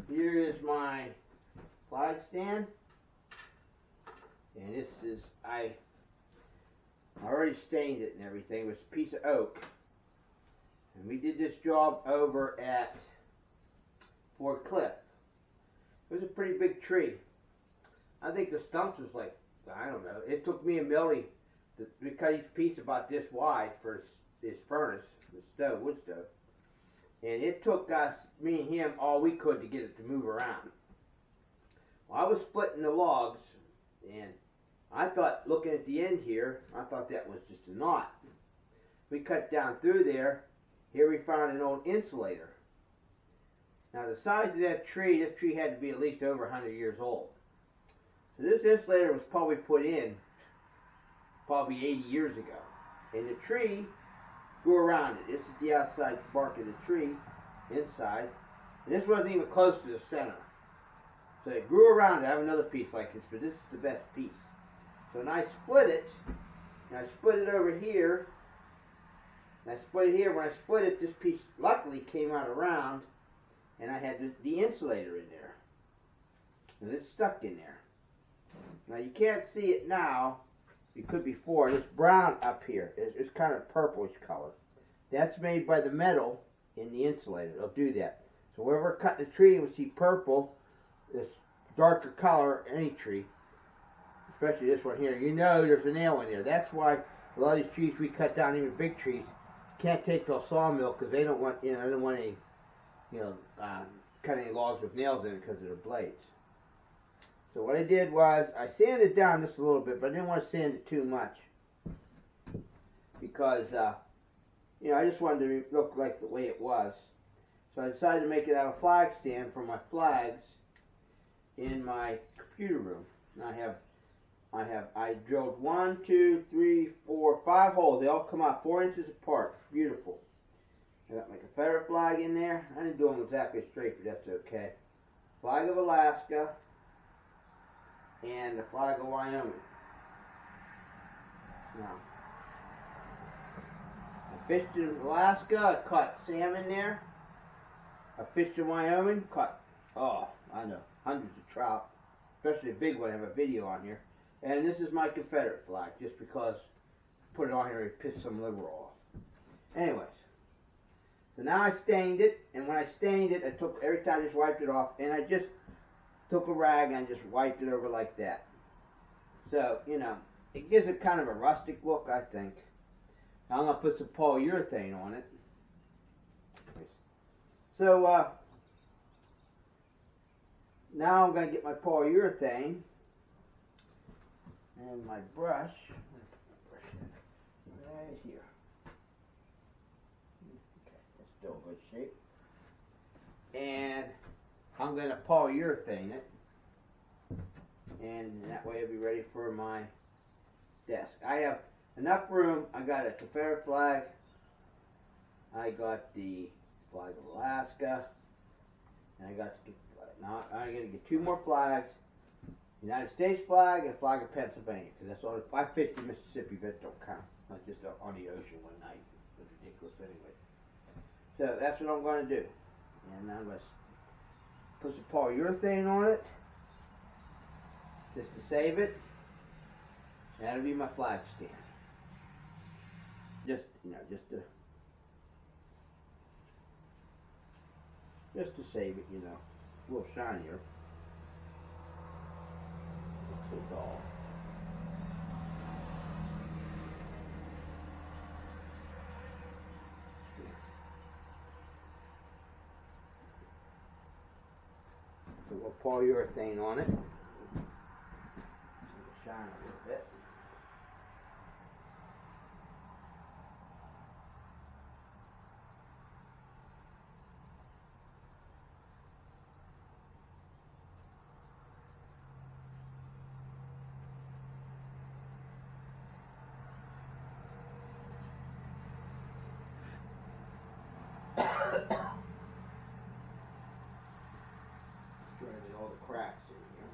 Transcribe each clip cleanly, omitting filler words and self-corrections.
Here is my flag stand, and this is, I already stained it and everything. It was a piece of oak, and we did this job over at Fort Cliff. It was a pretty big tree. I think the stumps was like, I don't know, it took me a millie to cut each piece about this wide for his furnace, the stove, wood stove. And it took us, me and him, all we could to get it to move around. Well, I was splitting the logs, and I thought, looking at the end here, I thought that was just a knot. We cut down through there. Here we found an old insulator. Now the size of that tree, this tree had to be at least over 100 years old. So this insulator was probably put in probably 80 years ago. And the tree grew around it. This is the outside bark of the tree, inside. And this wasn't even close to the center. So it grew around it. I have another piece like this, but this is the best piece. So when I split it, and I split it over here, and I split it here. When I split it, this piece luckily came out around, and I had the insulator in there. And it's stuck in there. Now you can't see it now. You could before. This brown up here is kind of purplish color. That's made by the metal in the insulator. It'll do that. So wherever we're cutting the tree, we see purple, this darker color, any tree, especially this one here. You know there's a nail in there. That's why a lot of these trees we cut down, even big trees, can't take to a sawmill because they don't want, they don't want any, cut any logs with nails in it because of the blades. So what I did was I sanded down just a little bit, but I didn't want to sand it too much because I just wanted to look like the way it was. So I decided to make it out of flag stand for my flags in my computer room. And I drilled 1, 2, 3, 4, 5 holes. They all come out 4 inches apart. Beautiful. I got my Confederate flag in there. I didn't do them exactly straight, but that's okay. Flag of Alaska and the flag of Wyoming. Now, I fished in Alaska. I caught salmon there. I fished in Wyoming. Caught, hundreds of trout, especially a big one. I have a video on here. And this is my Confederate flag, just because I put it on here and piss some liberal off. Anyways, so now I stained it, and when I stained it, every time I just wiped it off, and I just took a rag and just wiped it over like that. So, it gives it kind of a rustic look, I think. Now I'm going to put some polyurethane on it. So, now I'm going to get my polyurethane and my brush. Right here. Okay, that's still in good shape. And I'm going to polyurethane it, and that way it'll be ready for my desk. I have enough room. I got a Confederate flag. I got the flag of Alaska, and I got the flag. Now I'm going to get 2 more flags: United States flag and flag of Pennsylvania, because that's all. I fished in Mississippi, but it don't count. I was just on the ocean one night. It was ridiculous anyway. So that's what I'm going to do, and I'm going to put some polyurethane on it, just to save it. That'll be my flag stand. Just to save it, a little shinier. It's so dull. So we'll polyurethane on it. Shine a little bit. Trying to get all the cracks in here.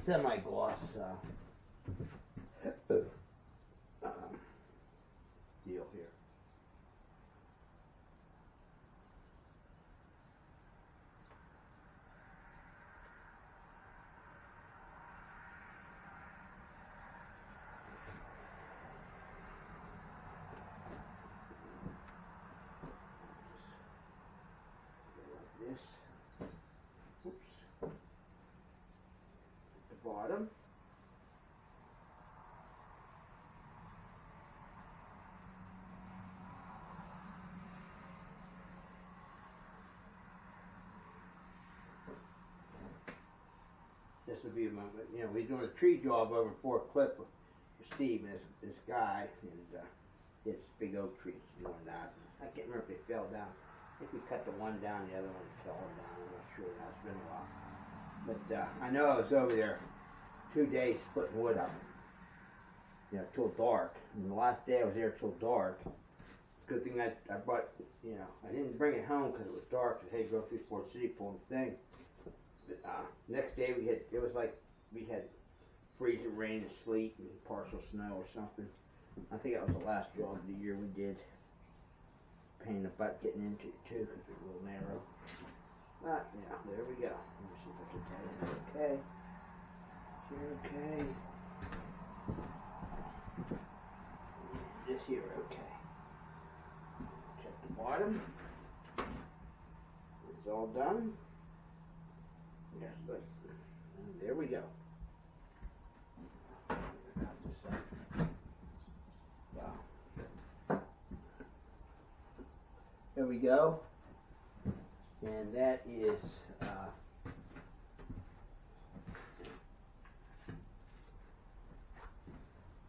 semi-gloss deal here. Like this. Oops. At the bottom. This would be my, we're doing a tree job over Fort Cliff with Steve and this guy, and it's big oak trees doing that. I can't remember if they fell down. I think we cut the one down, the other one fell down. I'm not sure now. It's been a while. But I know I was over there 2 days splitting wood up, till dark. And the last day I was there till dark. Good thing I brought, I didn't bring it home because it was dark. I had to go through Fort City pulling the thing. But, next day it was like we had freezing rain and sleet and partial snow or something. I think that was the last job of the year we did. Pain in the butt getting into it too because it was a little narrow. But yeah, there we go. Let me see if I can tell you. Okay. Okay. This here, okay. Check the bottom. It's all done. Yes, there we go. Wow. There we go. And that is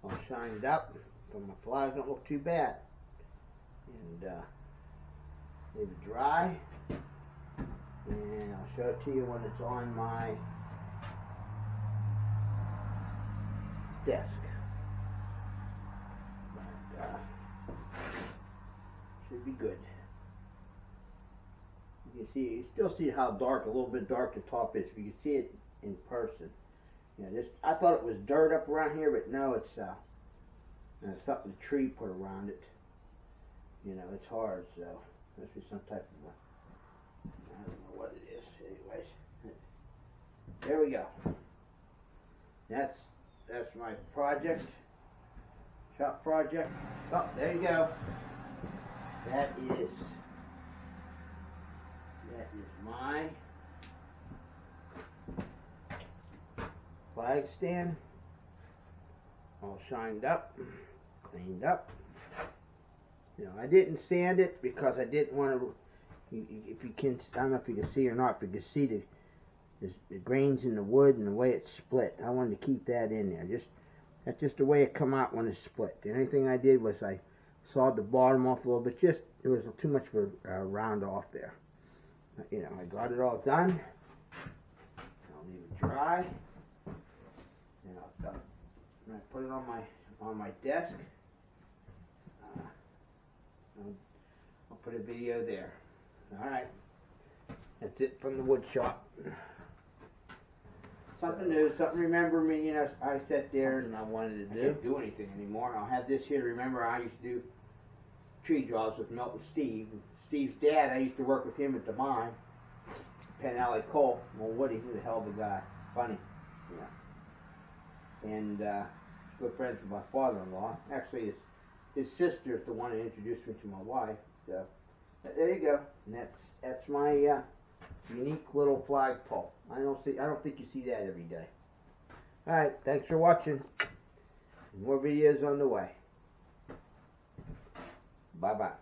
all shined up, so my flies don't look too bad. And leave it dry. And I'll show it to you when it's on my desk. But, should be good. You still see how dark, a little bit dark the top is. If you can see it in person. I thought it was dirt up around here, but no, it's something the tree put around it. It's hard, so must be some type of I don't know what it is. Anyways, there we go. That's my project, shop project. Oh, there you go. That is my flag stand, all shined up, cleaned up. I didn't sand it because I didn't want to. If you can, I don't know if you can see or not. If you can see the grains in the wood and the way it's split, I wanted to keep that in there. That's just the way it come out when it's split. The only thing I did was I sawed the bottom off a little bit. There was too much of a round off there. I got it all done. I'll leave it dry, and I'll put it on my desk. I'll put a video there. All right, that's it from the wood shop. Something new, something to remember me. I sat there and I wanted to do anything anymore. I'll have this here to remember. I used to do tree jobs with Milton Steve. Steve's dad, I used to work with him at the mine, Penn Alley Coal. Well, Woody, he was a hell of a guy. Funny, And good friends with my father-in-law. Actually, his sister is the one that introduced me to my wife. So there you go. And that's my unique little flagpole. I don't think you see that every day. All right, thanks for watching. More videos on the way. Bye bye.